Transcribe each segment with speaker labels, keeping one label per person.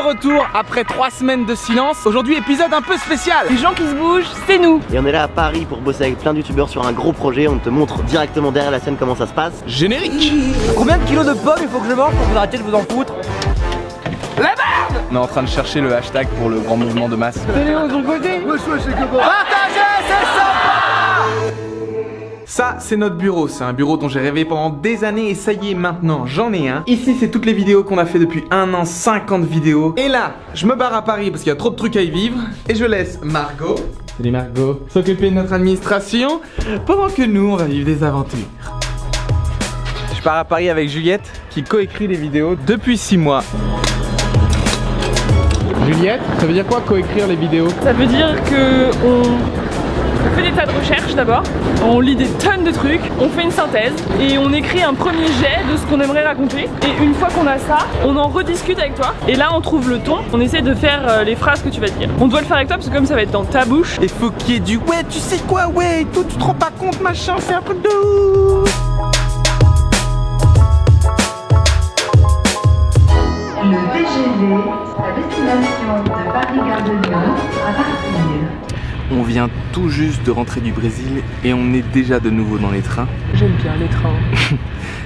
Speaker 1: retour après 3 semaines de silence. Aujourd'hui, épisode un peu spécial.
Speaker 2: Les gens qui se bougent, c'est nous.
Speaker 3: Et on est là à Paris pour bosser avec plein de youtubeurs sur un gros projet. On te montre directement derrière la scène comment ça se passe.
Speaker 1: Générique.
Speaker 4: Combien de kilos de pommes il faut que je mange pour que vous arrêtiez de vous en foutre?
Speaker 1: La merde. On est en train de chercher le hashtag pour le grand mouvement de masse.
Speaker 2: Tenez aux son côté.
Speaker 1: Partagez, c'est sympa. Ça, c'est notre bureau. C'est un bureau dont j'ai rêvé pendant des années et ça y est, maintenant, j'en ai un. Ici, c'est toutes les vidéos qu'on a fait depuis 1 an, 50 vidéos. Et là, je me barre à Paris parce qu'il y a trop de trucs à y vivre. Et je laisse Margot, salut Margot, s'occuper de notre administration pendant que nous, on va vivre des aventures. Je pars à Paris avec Juliette qui coécrit les vidéos depuis 6 mois. Juliette, ça veut dire quoi coécrire les vidéos?
Speaker 2: Ça veut dire que on fait des tas de recherches d'abord, on lit des tonnes de trucs, on fait une synthèse et on écrit un premier jet de ce qu'on aimerait raconter. Et une fois qu'on a ça, on en rediscute avec toi. Et là on trouve le ton, on essaie de faire les phrases que tu vas dire. On doit le faire avec toi parce que comme ça va être dans ta bouche.
Speaker 1: Il faut qu'il y ait du ouais, tu sais quoi, ouais, tout, tu te rends pas compte, machin, c'est un truc de ouf.
Speaker 5: Le TGV à destination de Paris-Gare de Lyon à partir.
Speaker 1: On vient tout juste de rentrer du Brésil et on est déjà de nouveau dans les trains.
Speaker 2: J'aime bien les trains.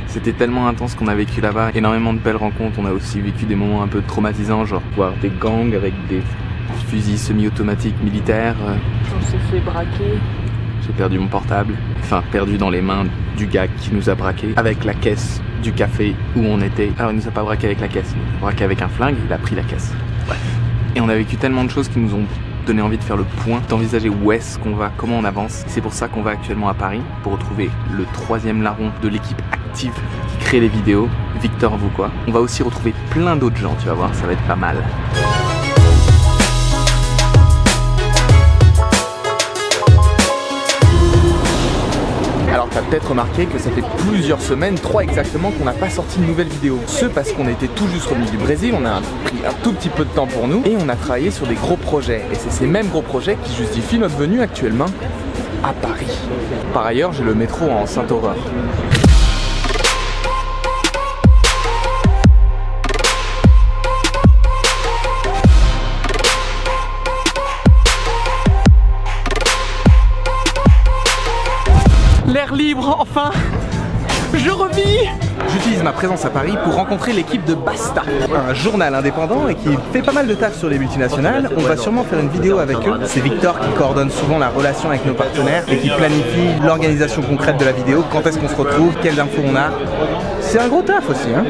Speaker 1: C'était tellement intense qu'on a vécu là-bas, énormément de belles rencontres. On a aussi vécu des moments un peu traumatisants, genre voir des gangs avec des fusils semi-automatiques militaires.
Speaker 2: On s'est fait braquer.
Speaker 1: J'ai perdu mon portable, enfin perdu dans les mains du gars qui nous a braqué avec la caisse du café où on était. Alors il nous a pas braqué avec la caisse, il nous a braqué avec un flingue, il a pris la caisse. Bref. Et on a vécu tellement de choses qui nous ont donné envie de faire le point, d'envisager où est-ce qu'on va, comment on avance. C'est pour ça qu'on va actuellement à Paris pour retrouver le 3e larron de l'équipe active qui crée les vidéos, Victor Vauquois. On va aussi retrouver plein d'autres gens, tu vas voir, ça va être pas mal. Alors t'as peut-être remarqué que ça fait plusieurs semaines, 3 exactement, qu'on n'a pas sorti de nouvelles vidéos. Ce parce qu'on était tout juste revenu du Brésil, on a pris un tout petit peu de temps pour nous et on a travaillé sur des gros projets. Et c'est ces mêmes gros projets qui justifient notre venue actuellement à Paris. Par ailleurs, j'ai le métro en Sainte-Aurore. L'air libre, enfin! Je revis! J'utilise ma présence à Paris pour rencontrer l'équipe de Basta, un journal indépendant et qui fait pas mal de taf sur les multinationales. On va sûrement faire une vidéo avec eux. C'est Victor qui coordonne souvent la relation avec nos partenaires et qui planifie l'organisation concrète de la vidéo, quand est-ce qu'on se retrouve, quelles infos on a. C'est un gros taf aussi, hein.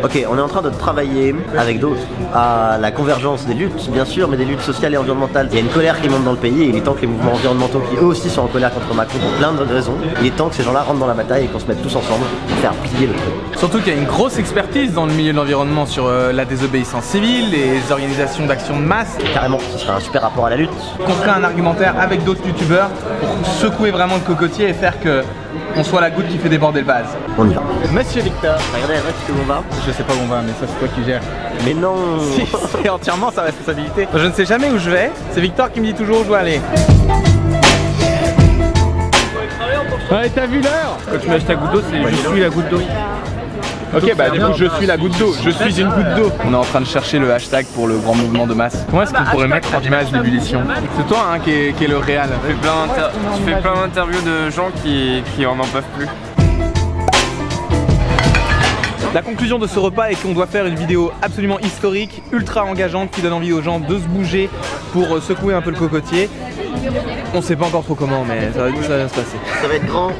Speaker 3: Ok, on est en train de travailler avec d'autres à la convergence des luttes, bien sûr, mais des luttes sociales et environnementales. Il y a une colère qui monte dans le pays et il est temps que les mouvements environnementaux qui eux aussi sont en colère contre Macron pour plein de raisons, il est temps que ces gens-là rentrent dans la bataille et qu'on se mette tous ensemble pour faire plier le truc.
Speaker 1: Surtout qu'il y a une grosse expertise dans le milieu de l'environnement sur la désobéissance civile, les organisations d'action de masse.
Speaker 3: Carrément, ce serait un super rapport à la lutte.
Speaker 1: Qu'on ferait un argumentaire avec d'autres youtubeurs pour secouer vraiment le cocotier et faire que on soit la goutte qui fait déborder le vase.
Speaker 3: On y va.
Speaker 1: Monsieur Victor.
Speaker 3: Regardez la reste où on va.
Speaker 1: Je sais pas où on va, mais ça c'est toi qui gères.
Speaker 3: Mais non.
Speaker 1: Si, c'est entièrement sa responsabilité. Je ne sais jamais où je vais, c'est Victor qui me dit toujours où je dois aller. Ouais, t'as vu l'heure?
Speaker 4: Quand tu mets ta goutte d'eau, c'est je suis la goutte d'eau.
Speaker 1: Ok, bah du coup je suis la goutte d'eau, je suis une goutte d'eau. On est en train de chercher le hashtag pour le grand mouvement de masse. Comment est-ce qu'on pourrait mettre en image l'ébullition? C'est toi hein, qui est le réal.
Speaker 6: Tu fais plein d'interviews de gens qui en peuvent plus.
Speaker 1: La conclusion de ce repas est qu'on doit faire une vidéo absolument historique, ultra engageante, qui donne envie aux gens de se bouger pour secouer un peu le cocotier. On sait pas encore trop comment, mais ça va bien se passer.
Speaker 3: Ça va être grand.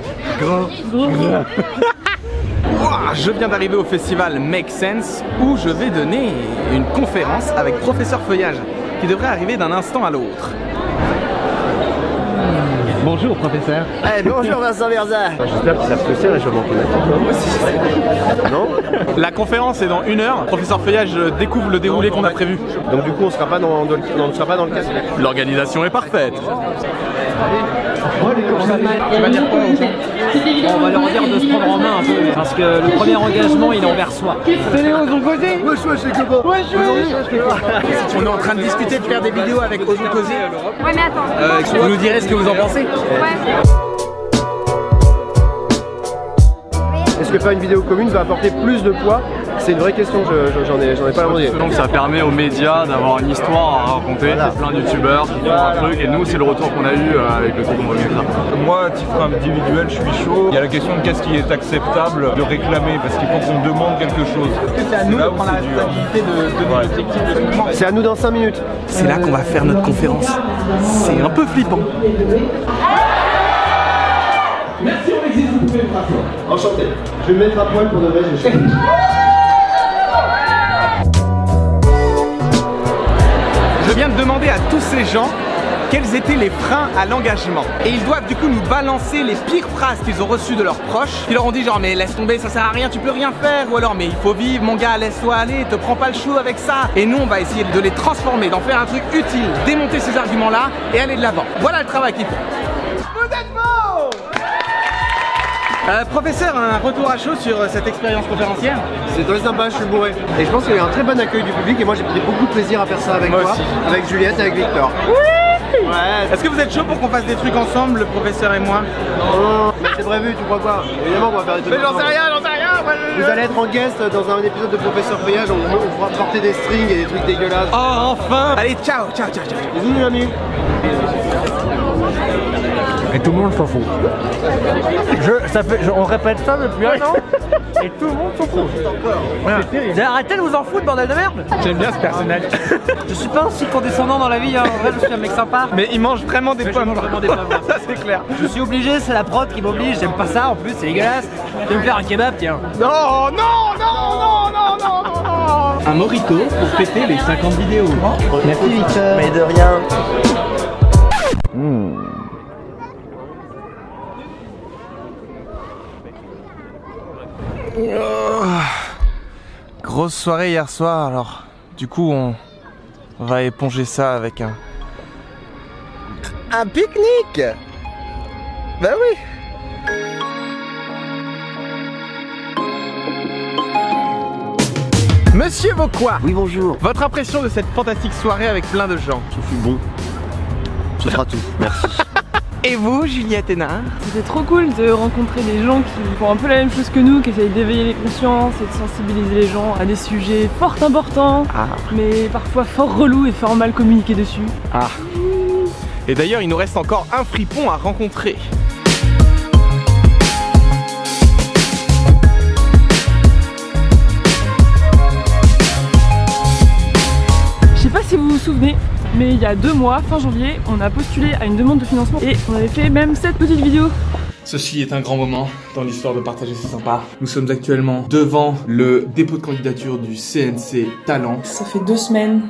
Speaker 1: Je viens d'arriver au festival Make Sense où je vais donner une conférence avec Professeur Feuillage qui devrait arriver d'un instant à l'autre. Bonjour professeur.
Speaker 3: Bonjour Vincent Verza.
Speaker 4: J'espère qu'ils savent ce que c'est, réchauffement climatique.
Speaker 3: Non.
Speaker 1: La conférence est dans 1 heure. Professeur Feuillage découvre le déroulé qu'on a prévu.
Speaker 4: Donc du coup, on sera pas dans le casque.
Speaker 1: L'organisation est parfaite.
Speaker 4: Tu vas dire quoi aux gens? On va leur dire de se prendre en main un peu, parce que le premier engagement il est envers soi.
Speaker 2: Tenez aux son côté.
Speaker 1: On est en train de discuter de faire des vidéos avec Ozon Cosy.
Speaker 7: Ouais mais attends.
Speaker 1: Vous nous direz ce que vous en pensez.
Speaker 7: Ouais.
Speaker 4: Est-ce que faire une vidéo commune va apporter plus de poids
Speaker 7: C'est une vraie question, j'en ai pas demandé.
Speaker 6: Donc ça permet aux médias d'avoir une histoire à raconter.
Speaker 3: Voilà.
Speaker 6: Plein de youtubeurs qui font un truc et nous c'est le retour qu'on a eu avec le truc qu'on va faire.
Speaker 8: Moi, à titre individuel, je suis chaud. Il y a la question de qu'est-ce qui est acceptable de réclamer, parce qu'il faut qu'on demande quelque chose.
Speaker 1: C'est à nous de prendre la responsabilité de donner l'objectif de ce mouvement.
Speaker 7: C'est à nous dans 5 minutes.
Speaker 1: C'est là qu'on va faire notre conférence. C'est un peu flippant. Merci, on existe, vous pouvez me rasseoir.
Speaker 7: Enchanté. Je vais me mettre à poil pour de vrai, j'ai chaud.
Speaker 1: Je viens de demander à tous ces gens quels étaient les freins à l'engagement. Et ils doivent du coup nous balancer les pires phrases qu'ils ont reçues de leurs proches. Qui leur ont dit genre mais laisse tomber, ça sert à rien, tu peux rien faire. Ou alors mais il faut vivre mon gars, laisse-toi aller, te prends pas le chou avec ça. Et nous on va essayer de les transformer, d'en faire un truc utile, démonter ces arguments là et aller de l'avant. Voilà le travail qu'ils font. Vous êtes beaux! Professeur, un retour à chaud sur cette expérience conférencière?
Speaker 7: C'est très sympa, je suis bourré. Et je pense qu'il y a eu un très bon accueil du public et moi j'ai pris beaucoup de plaisir à faire ça avec
Speaker 1: Moi
Speaker 7: toi,
Speaker 1: aussi.
Speaker 7: avec Juliette et avec Victor.
Speaker 1: Oui!
Speaker 7: Ouais.
Speaker 1: Est-ce que vous êtes chaud pour qu'on fasse des trucs ensemble, le professeur et moi?
Speaker 7: Non, mais c'est prévu, tu crois quoi? Évidemment qu'on va faire des trucs.
Speaker 1: Mais j'en sais
Speaker 7: ensemble.
Speaker 1: rien, j'en sais rien moi,
Speaker 7: Vous allez être en guest dans un épisode de Professeur Feuillage, on fera porter des strings et des trucs dégueulasses.
Speaker 1: Oh enfin! Allez, ciao, ciao, ciao, ciao.
Speaker 7: Bisous les amis.
Speaker 4: Et tout le monde s'en fout. On répète ça depuis un an et tout le monde s'en fout. Voilà. Arrêtez de vous en foutre, bordel de merde.
Speaker 1: J'aime bien ce personnage.
Speaker 4: Je suis pas aussi condescendant dans la vie, hein. En vrai je suis un mec sympa.
Speaker 1: Mais il mange vraiment des pommes.
Speaker 4: Vraiment des pommes.
Speaker 1: Ça c'est clair.
Speaker 4: Je suis obligé, c'est la prod qui m'oblige, j'aime pas ça en plus, c'est dégueulasse. Je vais me faire un kebab, tiens.
Speaker 1: Non, non, non, non, non, non, non. Un mojito pour fêter les 50 vidéos.
Speaker 3: Merci Victor. Mais de rien.
Speaker 1: Grosse soirée hier soir, alors du coup on va éponger ça avec un pique-nique. Bah oui. Monsieur Vauquois,
Speaker 3: Oui, bonjour.
Speaker 1: votre impression de cette fantastique soirée avec plein de gens?
Speaker 3: Ce fut bon. Ce sera tout. Merci.
Speaker 1: Et vous, Juliette Hénard?
Speaker 2: C'était trop cool de rencontrer des gens qui font un peu la même chose que nous, qui essayent d'éveiller les consciences et de sensibiliser les gens à des sujets fort importants, mais parfois fort relous et fort mal communiqués dessus.
Speaker 1: Ah. Et d'ailleurs, il nous reste encore un fripon à rencontrer.
Speaker 2: Je sais pas si vous vous souvenez, mais il y a 2 mois, fin janvier, on a postulé à une demande de financement et on avait fait même cette petite vidéo.
Speaker 1: Ceci est un grand moment dans l'histoire de Partager C'est Sympa. Nous sommes actuellement devant le dépôt de candidature du CNC Talent.
Speaker 2: Ça fait 2 semaines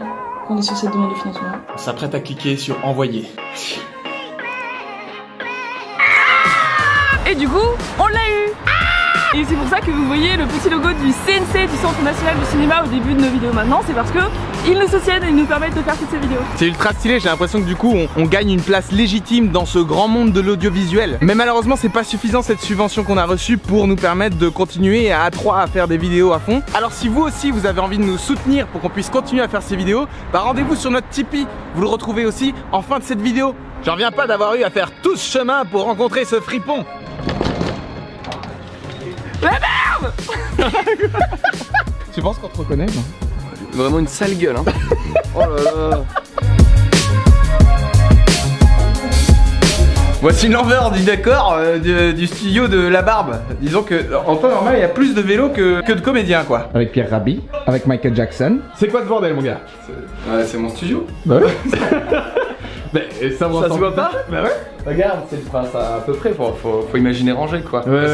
Speaker 2: qu'on est sur cette demande de financement.
Speaker 1: On s'apprête à cliquer sur envoyer.
Speaker 2: Et du coup, on l'a eu! Et c'est pour ça que vous voyez le petit logo du CNC, du Centre National du Cinéma, au début de nos vidéos maintenant. C'est parce que ils nous soutiennent et ils nous permettent de faire toutes ces vidéos.
Speaker 1: C'est ultra stylé, j'ai l'impression que du coup on gagne une place légitime dans ce grand monde de l'audiovisuel. Mais malheureusement c'est pas suffisant cette subvention qu'on a reçue pour nous permettre de continuer à 3 à faire des vidéos à fond. Alors si vous aussi vous avez envie de nous soutenir pour qu'on puisse continuer à faire ces vidéos, bah rendez-vous sur notre Tipeee. Vous le retrouvez aussi en fin de cette vidéo. J'en reviens pas d'avoir eu à faire tout ce chemin pour rencontrer ce fripon. La merde. Tu penses qu'on te reconnaît?
Speaker 6: Vraiment une sale gueule hein.
Speaker 7: Oh là là.
Speaker 1: Voici l'envers du décor du studio de La Barbe. Disons que en temps normal il y a plus de vélos que de comédiens quoi.
Speaker 9: Avec Pierre Rabhi, avec Michael Jackson.
Speaker 1: C'est quoi ce bordel mon gars?
Speaker 6: C'est mon studio.
Speaker 9: Bah ouais.
Speaker 1: Mais ça
Speaker 6: Ça se voit pas?
Speaker 1: Bah ouais.
Speaker 6: Regarde, c'est à peu près, faut imaginer rangé quoi.
Speaker 9: Ouais.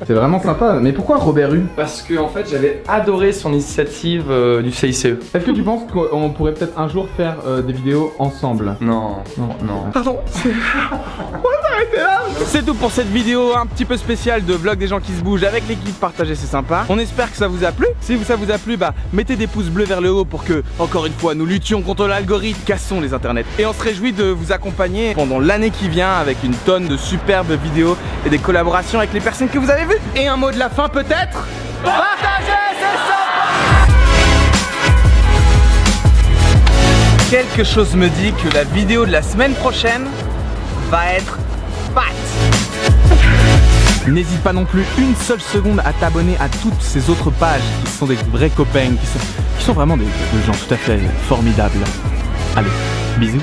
Speaker 9: C'est vraiment sympa. Mais pourquoi Robert Rue?
Speaker 6: Parce que en fait j'avais adoré son initiative du CICE.
Speaker 9: Est-ce que tu penses qu'on pourrait peut-être un jour faire des vidéos ensemble?
Speaker 6: Non.
Speaker 1: Pardon. C'est tout pour cette vidéo un petit peu spéciale de vlog des gens qui se bougent avec l'équipe Partager C'est Sympa. On espère que ça vous a plu. Si ça vous a plu, bah mettez des pouces bleus vers le haut pour que, encore une fois, nous luttions contre l'algorithme. Cassons les internets. Et on se réjouit de vous accompagner pendant l'année qui vient avec une tonne de superbes vidéos et des collaborations avec les personnes que vous avez vues. Et un mot de la fin peut-être? Partager C'est Sympa. Quelque chose me dit que la vidéo de la semaine prochaine va être fat. N'hésite pas non plus une seule seconde à t'abonner à toutes ces autres pages qui sont des vrais copains, qui sont vraiment des gens tout à fait formidables. Allez, bisous.